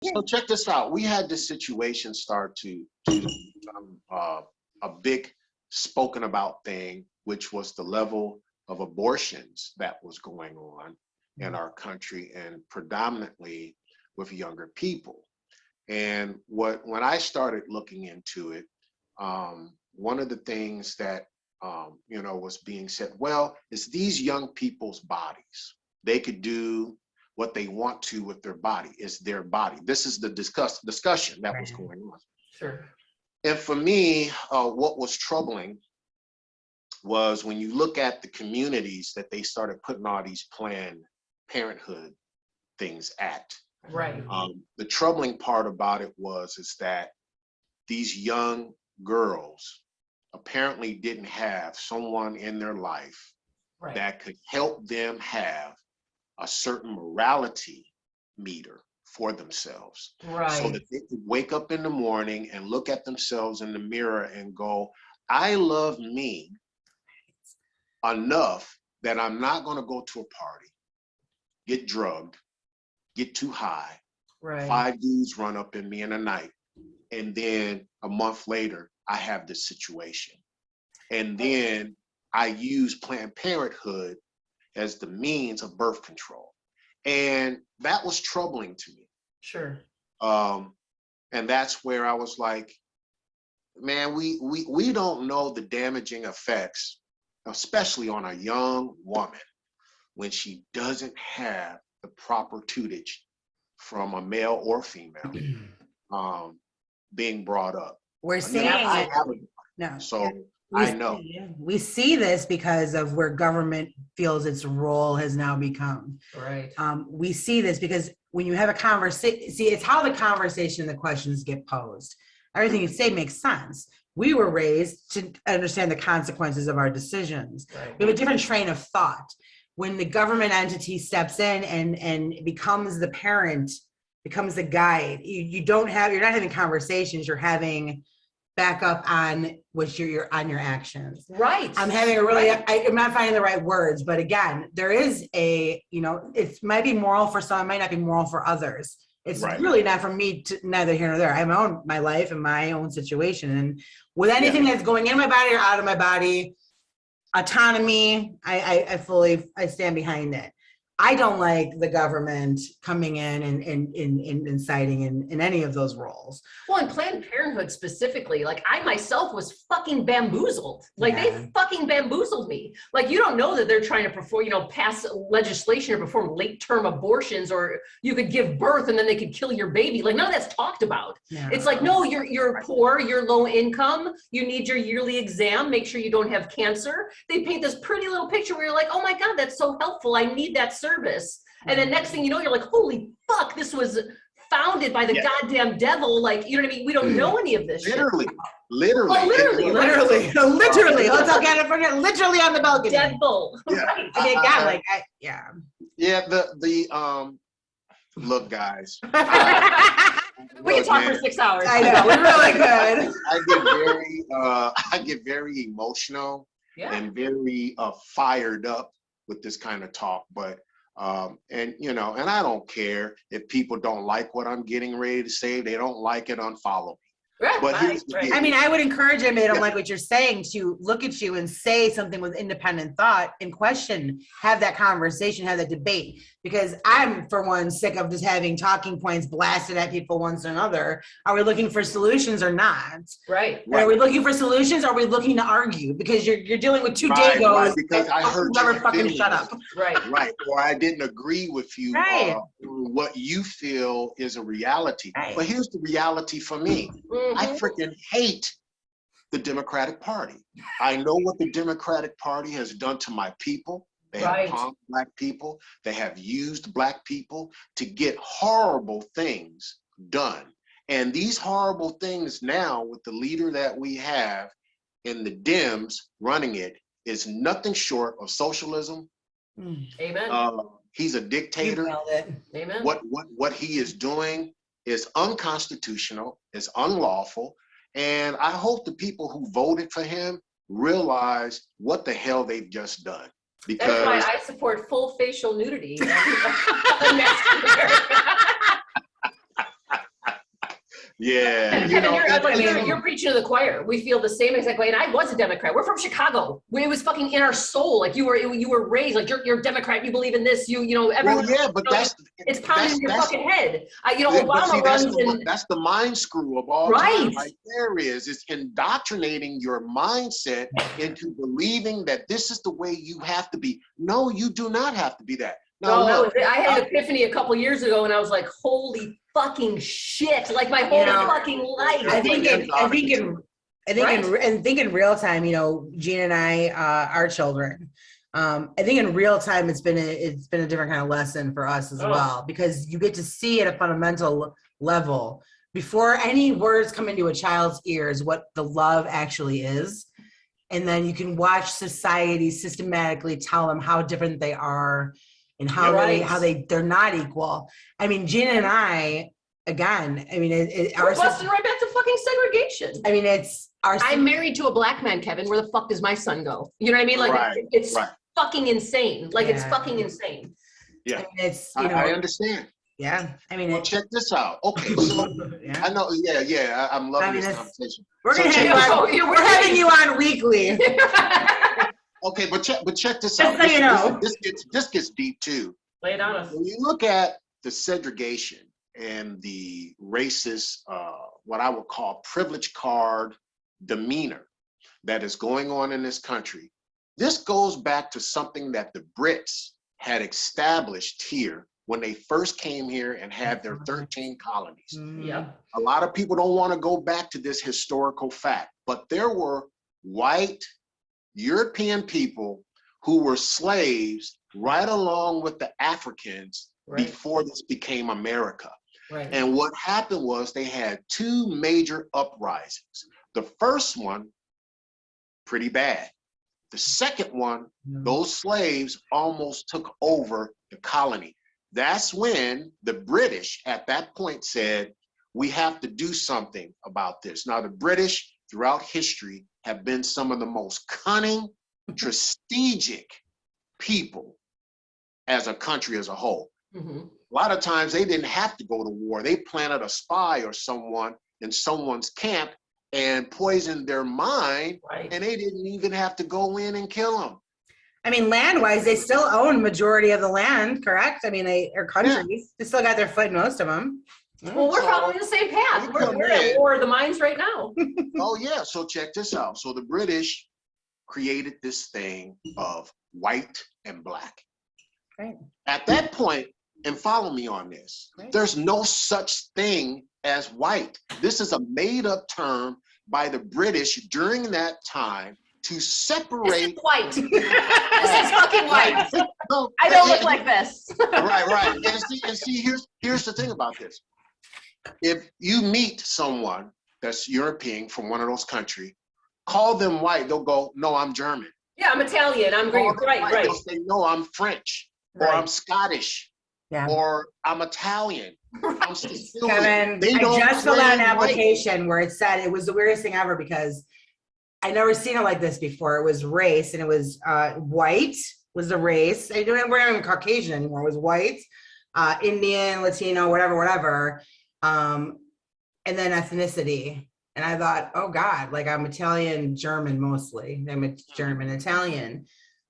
So check this out. We had this situation start to become a big spoken about thing, which was the level of abortions that was going on in our country, and predominantly with younger people. And when I started looking into it, one of the things that was being said, well, it's these young people's bodies. They could do what they want to with their body. It's their body. This is the discussion that was going on. Sure. And for me, what was troubling was when you look at the communities that they started putting all these Planned Parenthood things at. Right. The troubling part about it is that these young girls apparently didn't have someone in their life that could help them have a certain morality meter for themselves. Right. So that they could wake up in the morning and look at themselves in the mirror and go, I love me enough that I'm not going to go to a party, get drugged, get too high, 5 dudes run up in me in the night, and then a month later, I have this situation. And then I use Planned Parenthood as the means of birth control. And that was troubling to me. Sure. And that's where I was like, man, we don't know the damaging effects, especially on a young woman, when she doesn't have the proper tutelage from a male or female being brought up. We're seeing we see this because of where government feels its role has now become. Right. We see this because when you have a conversation, see, it's how the conversation, the questions get posed. Everything you say makes sense. We were raised to understand the consequences of our decisions. Right. We have a different train of thought. When the government entity steps in and becomes the parent, becomes the guide, you're not having conversations, you're having backup on what you're on your actions. Right. I'm having I'm not finding the right words, but again, there is it might be moral for some, it might not be moral for others. It's really not for me to, neither here nor there. I have my life and my own situation. And with anything that's going in my body or out of my body, autonomy, I stand behind it. I don't like the government coming in and inciting in any of those roles. Well, in Planned Parenthood specifically, like I myself was fucking bamboozled. Like they fucking bamboozled me. Like you don't know that they're trying to perform, pass legislation or perform late-term abortions, or you could give birth and then they could kill your baby. Like none of that's talked about. Yeah. It's like, no, you're poor, you're low income, you need your yearly exam, make sure you don't have cancer. They paint this pretty little picture where you're like, oh my God, that's so helpful. I need that service. And then next thing you know, you're like, holy fuck, this was founded by the goddamn devil. Like, you know what I mean? We don't know any of this literally, shit. Literally. Oh, literally. Let's all get it, forget literally on the balcony. Devil. Yeah. Right. I mean, God, like, yeah. Yeah, look, guys. We can talk for 6 hours. I know, we're really good. I get very emotional and very fired up with this kind of talk, but and I don't care if people don't like what I'm getting ready to say. They don't like it, unfollow me. Right, but I mean, I would encourage them, they don't like what you're saying, to look at you and say something with independent thought and question, have that conversation, have that debate. Because I'm, for one, sick of just having talking points blasted at people once or another. Are we looking for solutions or not? Right. Are we looking for solutions? Or are we looking to argue? Because you're dealing with two dagos. Right, because I heard never fucking shut up. Right. Or I didn't agree with you. What you feel is a reality. Right. But here's the reality for me. I freaking hate the Democratic Party. I know what the Democratic Party has done to my people. They have harmed Black people. They have used Black people to get horrible things done. And these horrible things now, with the leader that we have in the Dems running it, is nothing short of socialism. Amen. He's a dictator. You nailed it. Amen. What he is doing is unconstitutional, is unlawful. And I hope the people who voted for him realize what the hell they've just done. Because that's why I support full facial nudity. Yeah, And you Kevin, know, you're preaching to the choir. We feel the same exact way. And I was a Democrat. We're from Chicago. It was fucking in our soul. Like you were raised like you're a Democrat. You believe in this. Everyone. well, yeah, but It's pounded in your fucking head. but see, Obama runs that's the mind screw of all time right. right there. It's indoctrinating your mindset into believing that this is the way you have to be. No, you do not have to be that. Now, No, look, I had an epiphany a couple years ago, and I was like, "Holy fucking shit!" Like my whole fucking life. I think in real time, Gina and I, our children. I think in real time, it's been a different kind of lesson for us as well, because you get to see at a fundamental level before any words come into a child's ears what the love actually is, and then you can watch society systematically tell them how different they are and how they're not equal. I mean, Gina and I, again, I mean, we're busting right back to fucking segregation. I mean, I'm married to a black man, Kevin. Where the fuck does my son go? You know what I mean? Like it's fucking insane. Like it's fucking insane. Yeah, I mean, I understand. Yeah, I mean, well, check this out. Okay, so I know. Yeah, I'm loving this conversation. We're gonna have you on. We're having you on weekly. Okay, but check this out. Just so you know, this gets deep too. Lay it on us. When you look at the segregation and the racist, what I would call privilege card demeanor that is going on in this country, this goes back to something that the Brits had established here when they first came here and had their 13 colonies. Yeah. A lot of people don't want to go back to this historical fact, but there were white European people who were slaves right along with the Africans before this became America. Right. And what happened was they had two major uprisings. The first one, pretty bad. The second one, those slaves almost took over the colony. That's when the British at that point said, we have to do something about this. Now, the British throughout history have been some of the most cunning, strategic people as a country as a whole. Mm-hmm. A lot of times they didn't have to go to war. They planted a spy or someone in someone's camp and poisoned their mind, and they didn't even have to go in and kill them. I mean, land-wise, they still own majority of the land, correct? I mean, they still got their foot in most of them. Well, we're following the same path. We're at war of the minds right now. Oh yeah, so check this out. So the British created this thing of white and black. Right. At that point, and follow me on this, there's no such thing as white. This is a made-up term by the British during that time to separate. This is white. This is fucking white. No, I don't look like this. Right. And see, here's the thing about this. If you meet someone that's European from one of those countries, call them white, they'll go, no, I'm German. Yeah, I'm Italian, I'm Greek, right. They'll say, no, I'm French, or I'm Scottish, or I'm Italian. I'm Kevin, I just filled out an application where it said, it was the weirdest thing ever because I never seen it like this before. It was race, and it was white was the race. We're not even Caucasian anymore. It was white, Indian, Latino, whatever. And then ethnicity. And I thought, oh God, like I'm Italian, German mostly. I'm a German, Italian.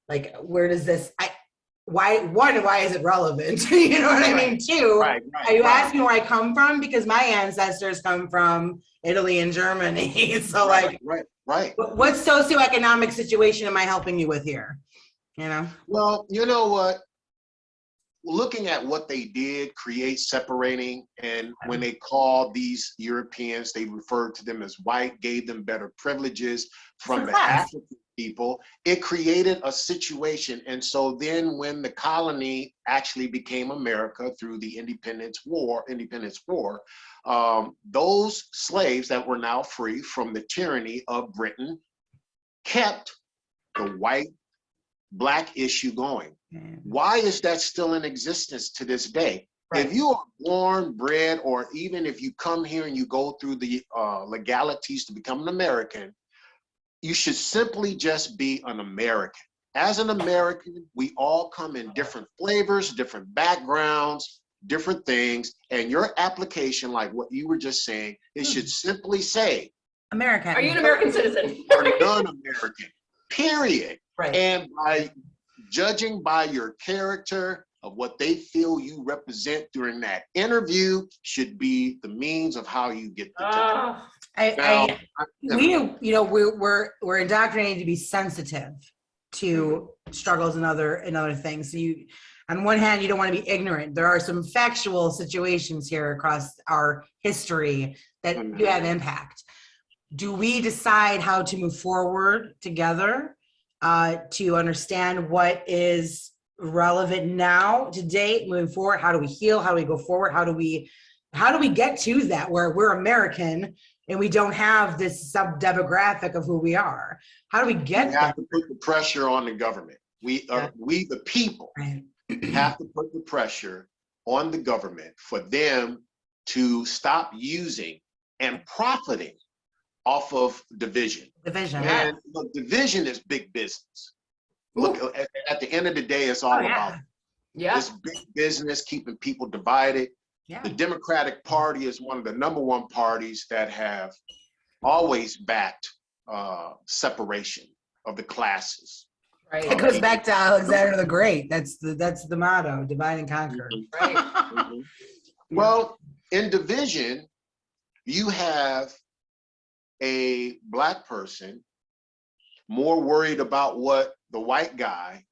Like, where does this, why is it relevant? You know what I mean? Two, are you asking where I come from? Because my ancestors come from Italy and Germany. So right. What socioeconomic situation am I helping you with here? Well, you know what? Looking at what they did create separating, and when they called these Europeans, they referred to them as white, gave them better privileges from the African people. It created a situation. And so then when the colony actually became America through the Independence War, those slaves that were now free from the tyranny of Britain kept the white-black issue going. Why is that still in existence to this day? If you are born, bred, or even if you come here and you go through the legalities to become an American, you should simply just be an American. As an American, we all come in different flavors, different backgrounds, different things, and your application, like what you were just saying, it should simply say, American. Are you an American citizen? or non-American, period. Right. And by judging by your character of what they feel you represent during that interview should be the means of how you get the job. We're indoctrinated to be sensitive to struggles and other things. So you, on one hand, you don't want to be ignorant. There are some factual situations here across our history that do have impact. Do we decide how to move forward together to understand what is relevant now, to date, moving forward? How do we heal? How do we go forward? How do we get to that where we're American and we don't have this sub-demographic of who we are? How do we get there? We have to put the pressure on the government. We the people, have to put the pressure on the government for them to stop using and profiting off of division. And look, division is big business. Look, at the end of the day, it's all about this big business, keeping people divided. The Democratic Party is one of the #1 parties that have always backed separation of the classes. Right. It goes back to Alexander the Great. That's the motto: divide and conquer. Right. Well, in division, you have a Black person more worried about what the white guy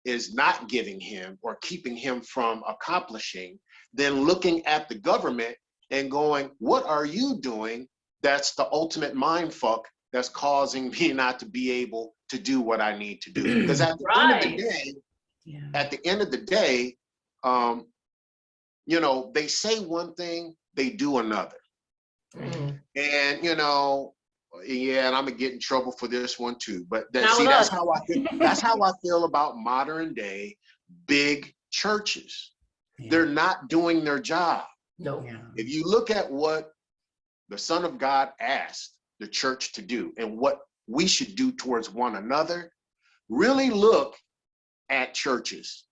is not giving him or keeping him from accomplishing than looking at the government and going, what are you doing? That's the ultimate mind fuck that's causing me not to be able to do what I need to do. Because at the end of the day, they say one thing, they do another. And and I'm gonna get in trouble for this one too. But that's how I feel. That's how I feel about modern day big churches. They're not doing their job. No. If you look at what the Son of God asked the church to do and what we should do towards one another, really look at churches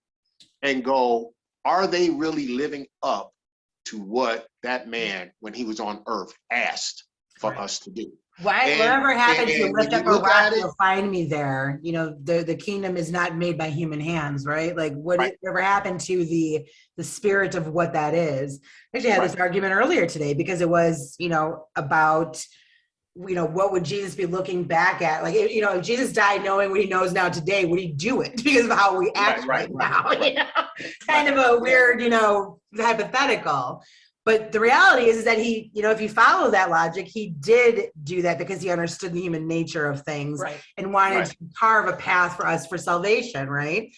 and go, are they really living up to what that man, when he was on earth, asked for us to do? Whatever happened to lift up a rock, you'll find me there. The kingdom is not made by human hands, right? Like whatever happened to the spirit of what that is. I actually had this argument earlier today because it was, about, what would Jesus be looking back at? Like, if Jesus died knowing what he knows now today, would he do it because of how we act right now? Kind of a weird, hypothetical. But the reality is that he, if you follow that logic, he did do that because he understood the human nature of things and wanted to carve a path for us for salvation, right?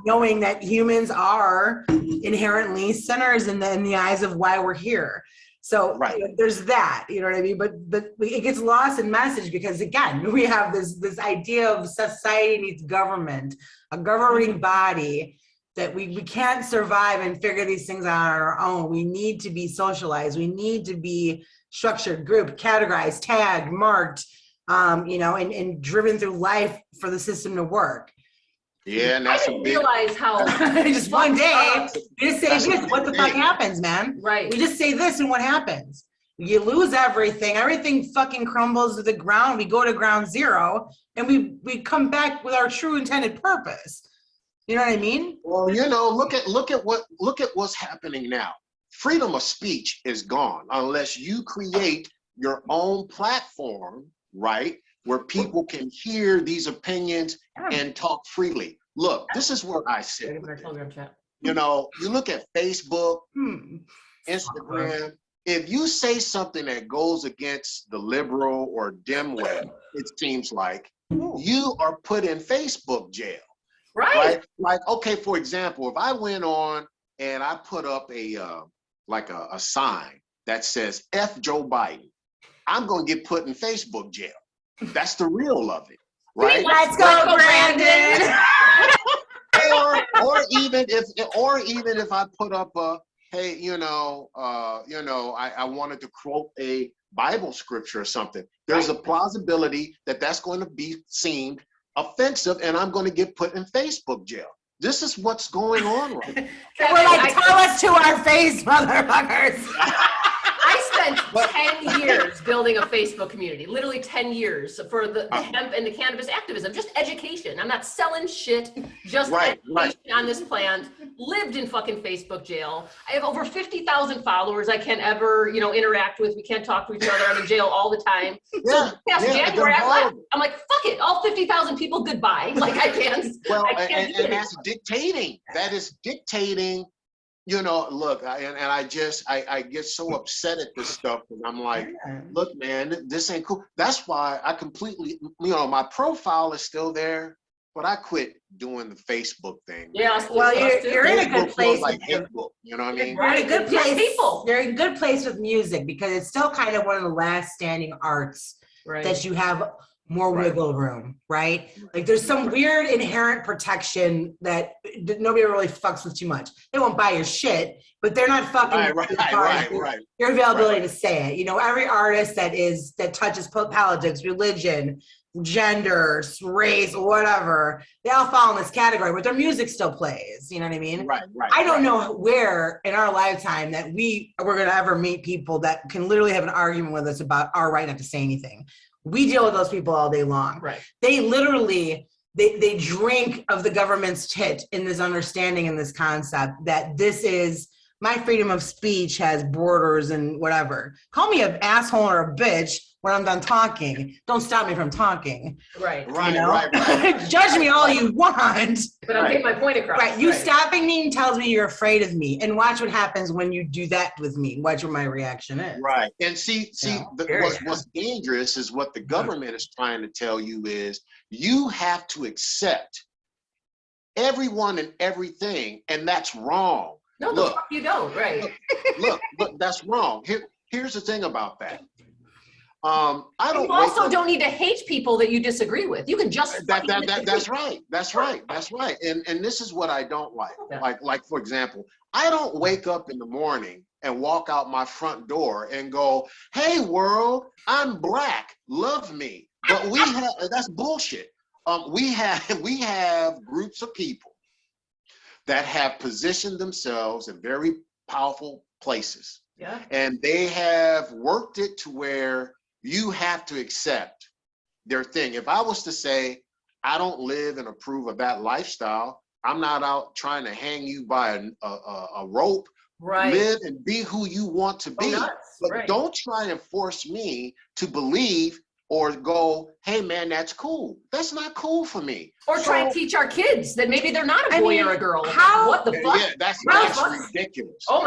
Knowing that humans are inherently sinners in the eyes of why we're here. So there's that, you know what I mean? But it gets lost in message because, again, we have this idea of society needs government, a governing body, that we can't survive and figure these things out on our own. We need to be socialized. We need to be structured, grouped, categorized, tagged, marked, and driven through life for the system to work. Yeah, and that's I didn't realize how just one day we just say this, what the fuck happens, man? Right. We just say this and what happens? You lose everything fucking crumbles to the ground. We go to ground zero and we come back with our true intended purpose. You know what I mean? Well, look at what's happening now. Freedom of speech is gone unless you create your own platform, right? Where people can hear these opinions and talk freely. Look, this is where I sit. You look at Facebook, Instagram. If you say something that goes against the liberal or dim web, it seems like you are put in Facebook jail. Right? Like, okay, for example, if I went on and I put up a sign that says F Joe Biden, I'm gonna get put in Facebook jail. That's the real of it, right? Let's go, Brandon. or even if I put up a, hey, I wanted to quote a Bible scripture or something. There's a plausibility that that's going to be seen offensive and I'm going to get put in Facebook jail. This is what's going on right now. And we're like, tell us to our face, motherfuckers. I spent 10 years building a Facebook community, literally 10 years for the hemp and the cannabis activism, just education. I'm not selling shit, just education on this plant. Lived in fucking Facebook jail. I have over 50,000 followers I can't ever, interact with. We can't talk to each other. I'm in jail all the time. So past January, I'm like, fuck it, all 50,000 people, goodbye. Like I can't. Well, I can't and that's dictating. That is dictating. Look, I get so upset at this stuff, and I'm like, look, man, this ain't cool. That's why I completely, my profile is still there, but I quit doing the Facebook thing. Yeah, well, you're in a good place. Like Facebook, you know what I mean? You're in a good place. You're in a good place with music because it's still kind of one of the last standing arts that you have more wiggle room, right? Like there's some weird inherent protection that nobody really fucks with too much. They won't buy your shit, but they're not fucking your availability to say it. Every artist that touches politics, religion, gender, race, whatever, they all fall in this category, but their music still plays. You know what I mean? Right. I don't know where in our lifetime that we're gonna ever meet people that can literally have an argument with us about our right not to say anything. We deal with those people all day long. Right. They literally, they drink of the government's tit in this understanding and this concept that this is, my freedom of speech has borders and whatever. Call me an asshole or a bitch when I'm done talking. Don't stop me from talking. Right. Judge me all you want. But I'm getting my point across. Right. You stopping me tells me you're afraid of me. And watch what happens when you do that with me. Watch what my reaction is. Right. And what's dangerous is what the government is trying to tell you is you have to accept everyone and everything, and that's wrong. No, the fuck you don't. Right. Look, that's wrong. Here's the thing about that. You also don't need to hate people that you disagree with. You can just that's right. And this is what I don't like. Yeah. Like for example, I don't wake up in the morning and walk out my front door and go, "Hey world, I'm black, love me." But we have that's bullshit. We have groups of people that have positioned themselves in very powerful places. Yeah. And they have worked it to where you have to accept their thing. If I was to say, I don't live and approve of that lifestyle, I'm not out trying to hang you by a rope. Right. Live and be who you want to be. But don't try and force me to believe or go, hey man, that's cool. That's not cool for me. Or try and teach our kids that maybe they're not a boy or a girl. What the fuck? Yeah, that's ridiculous. Oh my